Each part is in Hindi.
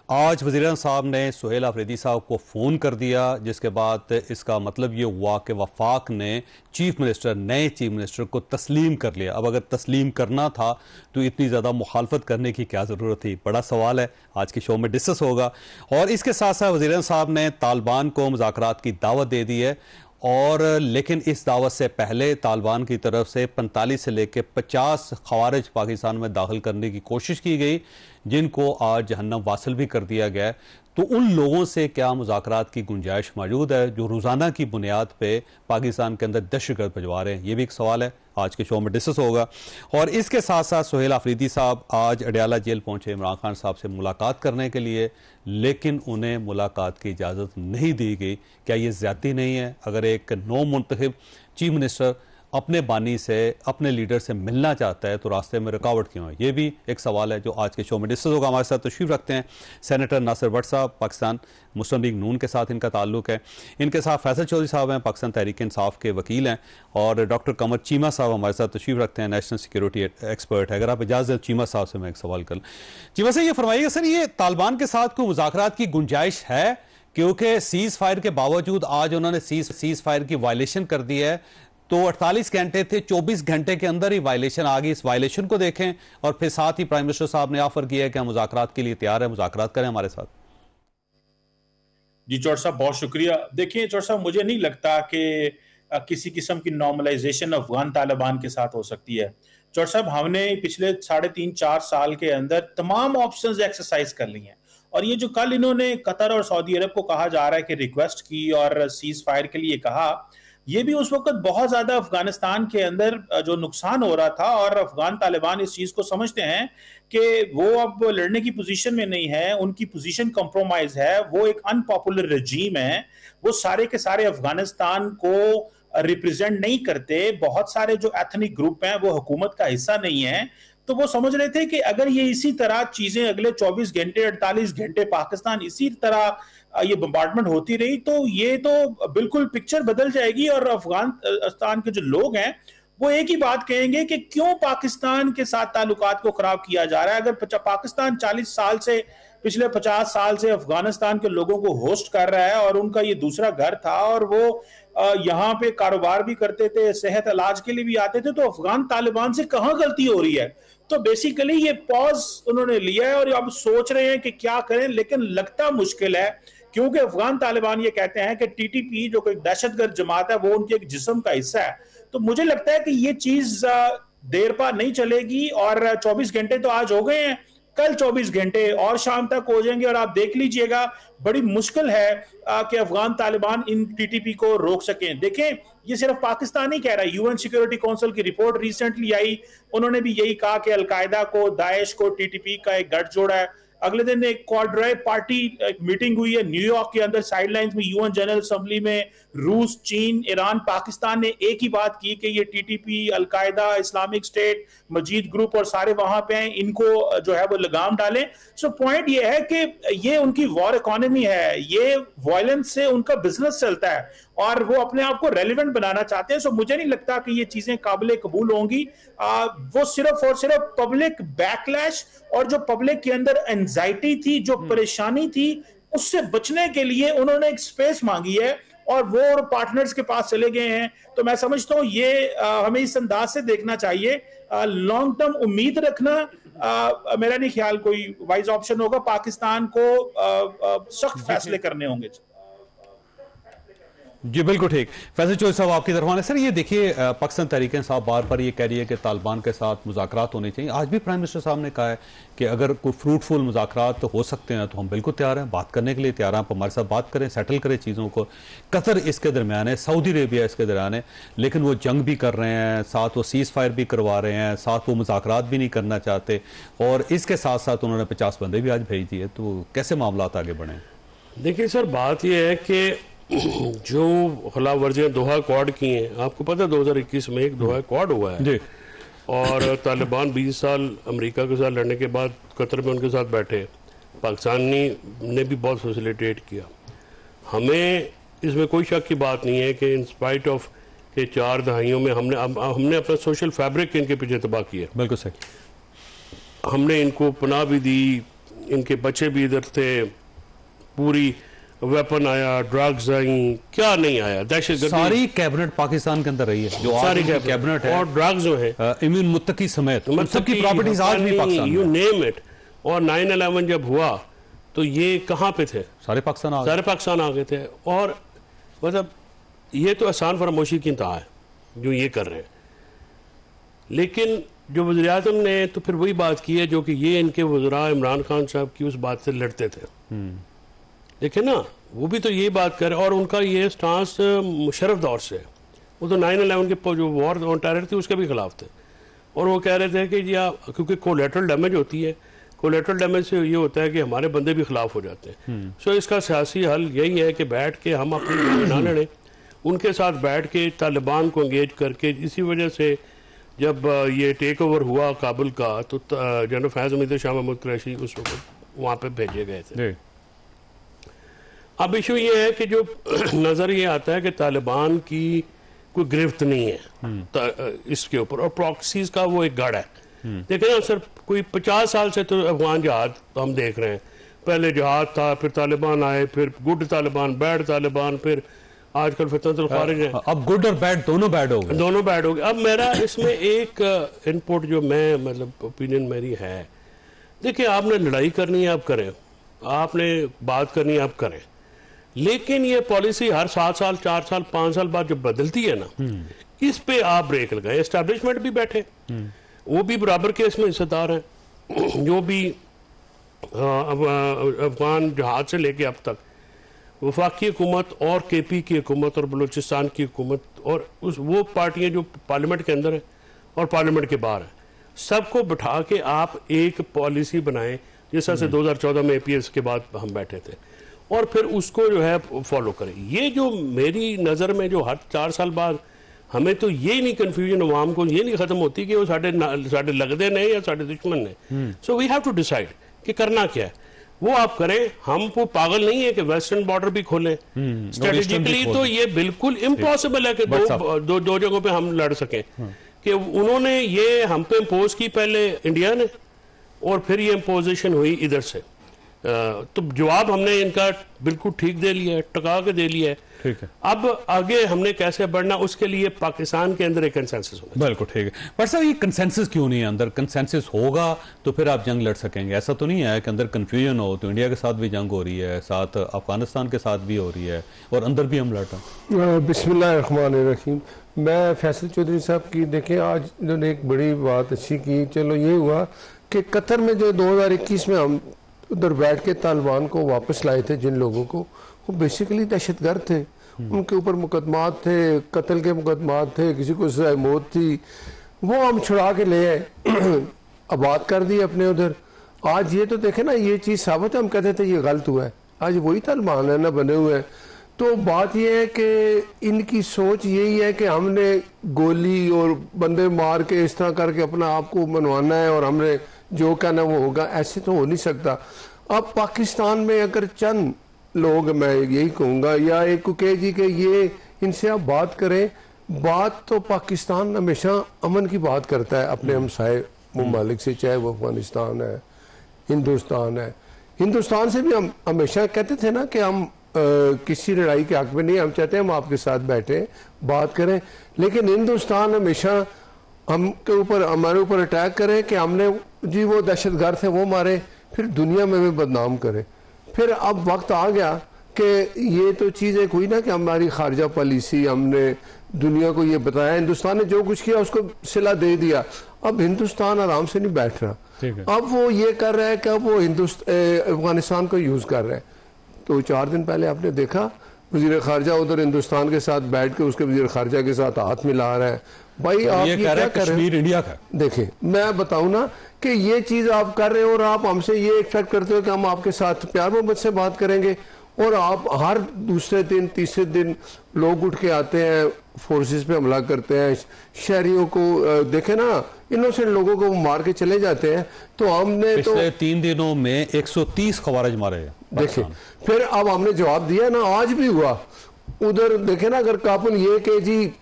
आज वज़ीर साहब ने सुहेल अफरीदी साहब को फ़ोन कर दिया, जिसके बाद इसका मतलब ये हुआ कि वफाक ने नए चीफ मिनिस्टर को तस्लीम कर लिया। अब अगर तस्लीम करना था तो इतनी ज़्यादा मुखालफत करने की क्या ज़रूरत थी? बड़ा सवाल है, आज के शो में डिस्कस होगा। और इसके साथ साथ वज़ीर साहब ने तालिबान को मुज़ाकरात की दावत दे दी है, और लेकिन इस दावत से पहले तालिबान की तरफ से 45 से लेकर 50 खवारिज पाकिस्तान में दाखिल करने की कोशिश की गई, जिनको आज जहन्नम वासिल भी कर दिया गया। तो उन लोगों से क्या मुज़ाकरात की गुंजाइश मौजूद है जो रोज़ाना की बुनियाद पे पाकिस्तान के अंदर दहशतगर्द भिजवा रहे हैं? ये भी एक सवाल है, आज के शो में डिस्कस होगा। और इसके साथ साथ सुहेल अफरीदी साहब आज अडयाला जेल पहुंचे इमरान खान साहब से मुलाकात करने के लिए, लेकिन उन्हें मुलाकात की इजाज़त नहीं दी गई। क्या ये ज़्यादती नहीं है? अगर एक नौ मुंतखब चीफ मिनिस्टर अपने बानी से, अपने लीडर से मिलना चाहता है तो रास्ते में रुकावट क्यों है? ये भी एक सवाल है जो आज के शो में डिस्कस होगा। हमारे साथ तशरीफ रखते हैं सेनेटर नासिर भट्ट साहब, पाकिस्तान मुस्लिम लीग नून के साथ इनका ताल्लुक है। इनके साथ फैसल चौधरी साहब हैं, पाकिस्तान तहरीक इंसाफ के वकील हैं, और डॉक्टर कमर चीमा साहब हमारे साथ तशरीफ रखते हैं, नेशनल सिक्योरिटी एक्सपर्ट है। अगर आप इजाज़त चीमा साहब से मैं एक सवाल कर लूँ। चीमा साहब, ये फरमाइएगा सर, ये तालिबान के साथ कोई मुज़ाकरात की गुंजाइश है? क्योंकि सीज़ फायर के बावजूद आज उन्होंने सीज़ फायर की वायलेशन कर दी है। तो 48 घंटे थे, 24 घंटे के अंदर ही वायलेशन आ गई। इस वायलेशन को देखें, और फिर साथ ही प्राइम मिनिस्टर साहब ने ऑफर किया है कि हम मुज़ाकरात के लिए तैयार है, मुज़ाकरात करें हमारे साथ। जी चौड़ साहब, बहुत शुक्रिया। देखिए चौड़ साहब, मुझे नहीं लगता कि किसी किस्म की नॉर्मलाइजेशन अफगान तालिबान के साथ हो सकती है। चौड़ साहब, हमने पिछले 3.5-4 साल के अंदर तमाम ऑप्शंस एक्सरसाइज कर ली हैं, और ये जो कल इन्होंने कतर और सऊदी अरब को कहा जा रहा है कि रिक्वेस्ट की और सीज फायर के लिए कहा, ये भी उस वक्त बहुत ज्यादा अफगानिस्तान के अंदर जो नुकसान हो रहा था, और अफगान तालिबान इस चीज को समझते हैं कि वो अब लड़ने की पोजीशन में नहीं है, उनकी पोजीशन कॉम्प्रोमाइज है, वो एक अनपॉपुलर रजीम है, वो सारे के सारे अफगानिस्तान को रिप्रेजेंट नहीं करते, बहुत सारे जो एथनिक ग्रुप हैं वो हुकूमत का हिस्सा नहीं है। तो वो समझ रहे थे कि अगर ये इसी तरह चीजें अगले 24 घंटे 48 घंटे पाकिस्तान इसी तरह ये बम्बार्डमेंट होती रही तो ये तो बिल्कुल पिक्चर बदल जाएगी, और अफगानिस्तान के जो लोग हैं वो एक ही बात कहेंगे कि क्यों पाकिस्तान के साथ ताल्लुकात को खराब किया जा रहा है। अगर पाकिस्तान 40 साल से, पिछले 50 साल से अफगानिस्तान के लोगों को होस्ट कर रहा है, और उनका ये दूसरा घर था, और वो यहाँ पे कारोबार भी करते थे, सेहत इलाज के लिए भी आते थे, तो अफगान तालिबान से कहाँ गलती हो रही है? तो बेसिकली ये पॉज उन्होंने लिया है और अब सोच रहे हैं कि क्या करें, लेकिन लगता मुश्किल है, क्योंकि अफगान तालिबान ये कहते हैं कि टीटीपी जो कोई दहशतगर्द जमात है वो उनके एक जिस्म का हिस्सा है। तो मुझे लगता है कि ये चीज देर पा नहीं चलेगी, और 24 घंटे तो आज हो गए हैं, कल 24 घंटे और शाम तक हो जाएंगे, और आप देख लीजिएगा बड़ी मुश्किल है कि अफगान तालिबान इन टीटीपी को रोक सकें। देखें, ये सिर्फ पाकिस्तान ही कह रहा है, यूएन सिक्योरिटी काउंसिल की रिपोर्ट रिसेंटली आई, उन्होंने भी यही कहा कि अलकायदा को, दाइश को टीटीपी का एक गठजोड़ है। अगले दिन एक क्वाड्राई पार्टी मीटिंग हुई है न्यूयॉर्क के अंदर, साइडलाइंस में यूएन जनरल असेंबली में रूस, चीन, ईरान, पाकिस्तान ने एक ही बात की कि ये टीटीपी, अलकायदा, इस्लामिक स्टेट, मजीद ग्रुप और सारे वहां पे हैं, इनको जो है वो लगाम डालें। सो पॉइंट ये है कि ये उनकी वॉर इकोनॉमी है, ये वायलेंस से उनका बिजनेस चलता है, और वो अपने आप को रेलिवेंट बनाना चाहते हैं। सो मुझे नहीं लगता कि ये चीजें काबिल कबूल होंगी। वो सिर्फ और सिर्फ पब्लिक बैकलैश और जो पब्लिक के अंदर एंजाइटी थी, जो परेशानी थी, उससे बचने के लिए उन्होंने एक स्पेस मांगी है, और वो पार्टनर्स के पास चले गए हैं। तो मैं समझता हूँ ये हमें इस अंदाज से देखना चाहिए, लॉन्ग टर्म उम्मीद रखना मेरा नहीं ख्याल कोई वाइज ऑप्शन होगा। पाकिस्तान को सख्त फैसले करने होंगे। जी बिल्कुल ठीक। फैसल चौधरी साहब, आपकी तरफ आने। सर ये देखिए, पाकिस्तान तहरीक इंसाफ बार बार ये कह रही है कि तालिबान के साथ मुज़ाकरात होने चाहिए। आज भी प्राइम मिनिस्टर साहब ने कहा है कि अगर कोई फ्रूटफुल मुज़ाकरात हो सकते हैं तो हम बिल्कुल तैयार हैं, बात करने के लिए तैयार हैं, आप हमारे साथ बात करें, सेटल करें चीज़ों को। कतर इसके दरमियान है, सऊदी अरेबिया इसके दरमियान है, लेकिन वो जंग भी कर रहे हैं, साथ वो सीज़ फायर भी करवा रहे हैं, साथ वो मुज़ाकरात भी नहीं करना चाहते, और इसके साथ साथ उन्होंने 50 बंदे भी आज भेज दिए। तो कैसे मामला आगे बढ़े? देखिए सर, बात यह है कि जो खिलाफ वर्जियाँ दोहा अकॉर्ड की हैं, आपको पता है 2021 में एक दोहा अकॉर्ड हुआ है जी। और तालिबान 20 साल अमेरिका के साथ लड़ने के बाद कतर में उनके साथ बैठे, पाकिस्तान ने भी बहुत फैसिलिटेट किया। हमें इसमें कोई शक की बात नहीं है कि इन स्पाइट ऑफ के 4 दहाइयों में हमने अपना सोशल फैब्रिक इनके पीछे तबाह किया। बिल्कुल सही। हमने इनको पनाह भी दी, इनके बच्चे भी इधर थे, पूरी वेपन आया, ड्रग्स आई, क्या नहीं आया, दहशतगर्दी। सारी कैबिनेट पाकिस्तान के अंदर रही है, जो सारी कैबिनेट है, और ड्रग्स जो है इम्यून मुत्तकी समेत सबकी प्रॉपर्टीज आज भी पाकिस्तान यू में। Name it. और 9/11 जब हुआ तो ये कहाँ पे थे? सारे पाकिस्तान आ गए थे। और मतलब ये तो आसान फरामोशी की इंतहा है जो ये कर रहे हैं। लेकिन जो वज़ीर-ए-आज़म ने तो फिर वही बात की है जो कि ये इनके वज़रा इमरान खान साहब की उस बात से लड़ते थे। देखिए ना, वो भी तो यही बात कर, और उनका ये स्टांस मुशर्रफ दौर से, वो तो 9/11 के जो वॉर ऑन टेरर थी उसके भी खिलाफ थे। और वो कह रहे थे कि या क्योंकि कोलेटरल डैमेज होती है, कोलेटरल डैमेज से ये होता है कि हमारे बंदे भी खिलाफ हो जाते हैं। सो इसका सियासी हल यही है कि बैठ के हम अपनी ना लड़ें, उनके साथ बैठ के तालिबान को एंगेज करके। इसी वजह से जब ये टेक ओवर हुआ काबुल का तो जनरल फैज़ हमीद शाह महमूद कुरैशी उस वक्त वहाँ पे भेजे गए थे। अब इशू ये है कि जो नज़र ये आता है कि तालिबान की कोई गिरफ्त नहीं है इसके ऊपर, और प्रॉक्सीज का वो एक गढ़ है। देखिए ना सर, कोई 50 साल से तो अफगान जहाद हम देख रहे हैं। पहले जहाद था, फिर तालिबान आए, फिर गुड तालिबान, बैड तालिबान, फिर आजकल फितनतुल खारिज है। अब गुड और बैड दोनों बैड हो गए। अब मेरा इसमें एक इनपुट जो मैं मतलब ओपिनियन मेरी है, देखिए आपने लड़ाई करनी है आप करें, आपने बात करनी है आप करें, लेकिन ये पॉलिसी हर 7 साल 4 साल 5 साल बाद जब बदलती है ना, इस पे आप ब्रेक लगाए। एस्टैब्लिशमेंट भी बैठे, वो भी बराबर के इसमें हिस्सेदार हैं, जो भी अफगान जहाज से लेके अब तक वफाकी हुकूमत और KP की हुकूमत और बलूचिस्तान की हुकूमत और वो पार्टियां जो पार्लियामेंट के अंदर है और पार्लियामेंट के बाहर है, सबको बिठा के आप एक पॉलिसी बनाएं, जैसा से 2014 में APS के बाद हम बैठे थे, और फिर उसको जो है फॉलो करें। ये जो मेरी नज़र में जो हर 4 साल बाद हमें तो ये नहीं कन्फ्यूजन, अवाम को ये नहीं खत्म होती कि वो साढ़े लगदे ने या साढ़े दुश्मन ने। So we have to decide कि करना क्या है, वो आप करें। हम वो पागल नहीं है कि वेस्टर्न बॉर्डर भी खोलें स्ट्रेटेजिकली, तो ये बिल्कुल इम्पॉसिबल है कि दो जगहों पे हम लड़ सकें। कि उन्होंने ये हम पे इम्पोज की पहले इंडिया ने, और फिर ये इम्पोजिशन हुई इधर से। तो जवाब हमने इनका बिल्कुल ठीक दे लिया है, टका के दे लिया है। ठीक है, अब आगे हमने कैसे बढ़ना, उसके लिए पाकिस्तान के अंदर एक कंसेंसस होगा। बिल्कुल ठीक है। पर साहब ये कंसेंसस क्यों नहीं है? अंदर कंसेंसस होगा तो फिर आप जंग लड़ सकेंगे। ऐसा तो नहीं है कि अंदर कंफ्यूजन हो तो इंडिया के साथ भी जंग हो रही है, साथ अफगानिस्तान के साथ भी हो रही है, और अंदर भी हम लड़ रहे हैं। बिस्मिल्लाहिर्रहमानिर्रहीम। मैं फैसल चौधरी साहब की देखें, आज इन्होंने एक बड़ी बात अच्छी की। चलो ये हुआ कि कतर में जो 2021 में हम उधर बैठ के तालिबान को वापस लाए थे, जिन लोगों को, वो बेसिकली दहशतगर्द थे, उनके ऊपर मुकदमात थे, कत्ल के मुकदमात थे, किसी को सज़ाए मौत थी, वो हम छुड़ा के ले आए, आबाद कर दिए अपने उधर। आज ये तो देखे ना, ये चीज़ साबित है, हम कहते थे ये गलत हुआ है, आज वही तालिबान है ना बने हुए हैं। तो बात यह है कि इनकी सोच यही है कि हमने गोली और बंदे मार के इस तरह करके अपना आप को मनवाना है और हमने जो कहना वो होगा। ऐसे तो हो नहीं सकता। अब पाकिस्तान में अगर चंद लोग, मैं यही कहूँगा, या एक को कहे जी कि ये इनसे आप बात करें, बात तो पाकिस्तान हमेशा अमन की बात करता है अपने हमसाए मुमालिक से, चाहे वो अफगानिस्तान है, हिंदुस्तान है। हिंदुस्तान से भी हम हमेशा कहते थे ना कि हम किसी लड़ाई के हक में नहीं, हम चाहते हैं हम आपके साथ बैठे बात करें, लेकिन हिंदुस्तान हमेशा हमके ऊपर, हमारे ऊपर अटैक करे कि हमने जी वो दहशतगर्द थे वो मारे, फिर दुनिया में भी बदनाम करे। फिर अब वक्त आ गया कि ये तो चीज़ एक हुई ना कि हमारी खारजा पॉलिसी, हमने दुनिया को ये बताया, हिंदुस्तान ने जो कुछ किया उसको सिला दे दिया। अब हिंदुस्तान आराम से नहीं बैठ रहा, अब वो ये कर रहा है कि अब वो अफगानिस्तान को यूज़ कर रहा है। तो 4 दिन पहले आपने देखा वजीर खारजा उधर हिंदुस्तान के साथ बैठ के उसके वजीर खारजा के साथ हाथ मिला रहा है। भाई आप ये क्या कर रहे हैं? इंडिया का देखिए, मैं बताऊं ना कि ये चीज आप कर रहे हो और आप हमसे ये एक्सपेक्ट करते हो कि हम आपके साथ प्यार मोहब्बत से बात करेंगे, और आप हर दूसरे दिन तीसरे दिन लोग उठ के आते हैं, फोर्सेस पे हमला करते हैं, शहरियों को देखे ना, इनोसेंट लोगों को मार के चले जाते हैं। तो हमने पिछले 3 दिनों में 130 खवारिज मारे। देखिए, फिर अब हमने जवाब दिया ना, आज भी हुआ उधर देखे ना, अगर काबुल ये के जी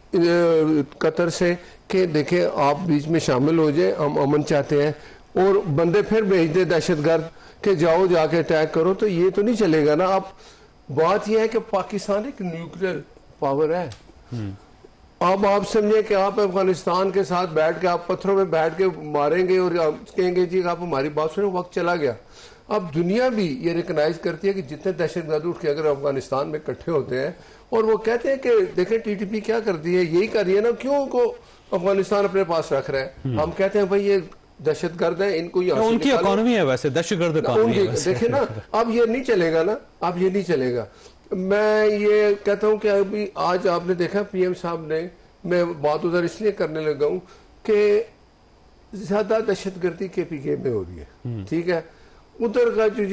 कतर से कि देखे आप बीच में शामिल हो जाए, हम अमन चाहते हैं, और बंदे फिर भेज दे दहशतगर्द, कि जाओ जाके अटैक करो, तो ये तो नहीं चलेगा ना। अब बात यह है कि पाकिस्तान एक न्यूक्लियर पावर है। अब आप समझे कि आप अफगानिस्तान के साथ बैठ के, आप पत्थरों में बैठ के मारेंगे और आप कहेंगे जी आप हमारी बात सुनो, वक्त चला गया। अब दुनिया भी ये रिकग्नाइज करती है कि जितने दहशतगर्द उठ के अगर अफगानिस्तान में इकट्ठे होते हैं और वो कहते हैं कि देखें टीटीपी क्या करती है, यही कर रही है ना, क्यों को अफगानिस्तान अपने पास रख रहा है। हम कहते हैं भाई ये दहशतगर्द है, इनको उनकी इकोनॉमी है वैसे दहशतगर्द इकोनॉमी है। देखे ना, अब ये नहीं चलेगा ना, अब ये नहीं चलेगा। मैं ये कहता हूं कि अभी आज आपने देखा पीएम साहब ने, मैं बात उधर इसलिए करने लगा हूं कि ज्यादा दहशतगर्दी केपीके में हो रही है, ठीक है। उधर का जो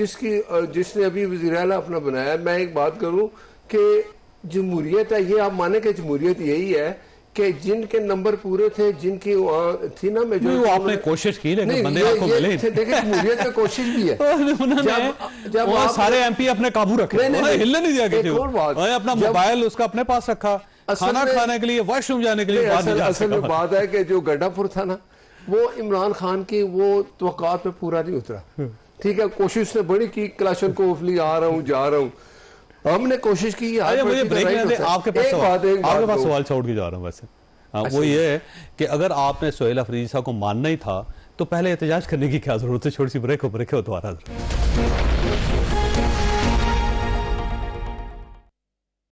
जिसने अभी वज़ीर आला अपना बनाया, मैं एक बात करूं कि जमहूरियत है, ये आप माने कि जमहूरियत यही है कि जिनके नंबर पूरे थे, जिनकी थी ना मेजोरिटी, आपने कोशिश की लेकिन बंदे आपको मिले। देखिए जमहूरियत में कोशिश भी है। जब वो सारे एमपी अपने काबू रखे, हिलने नहीं दिया किसी को, अपना मोबाइल उसका अपने पास रखा, खाना खाने के लिए, वॉशरूम जाने के लिए। असल में बात है कि जो गड्ढापुर था ना, वो इमरान खान की वो तवक्कात पे पूरा नहीं उतरा, ठीक है। कोशिश ने बड़ी की, क्लाशनकोफ आ रहा हूँ, जा रहा हूँ, हमने कोशिश की। आपके पास सवाल छोड़ के जा रहा हूँ वैसे। वो ये है कि अगर आपने सुहेल अफरीदी साहब को मानना ही था तो पहले एहतजाज करने की क्या जरूरत है। छोटी सी ब्रेक हो, दोबारा।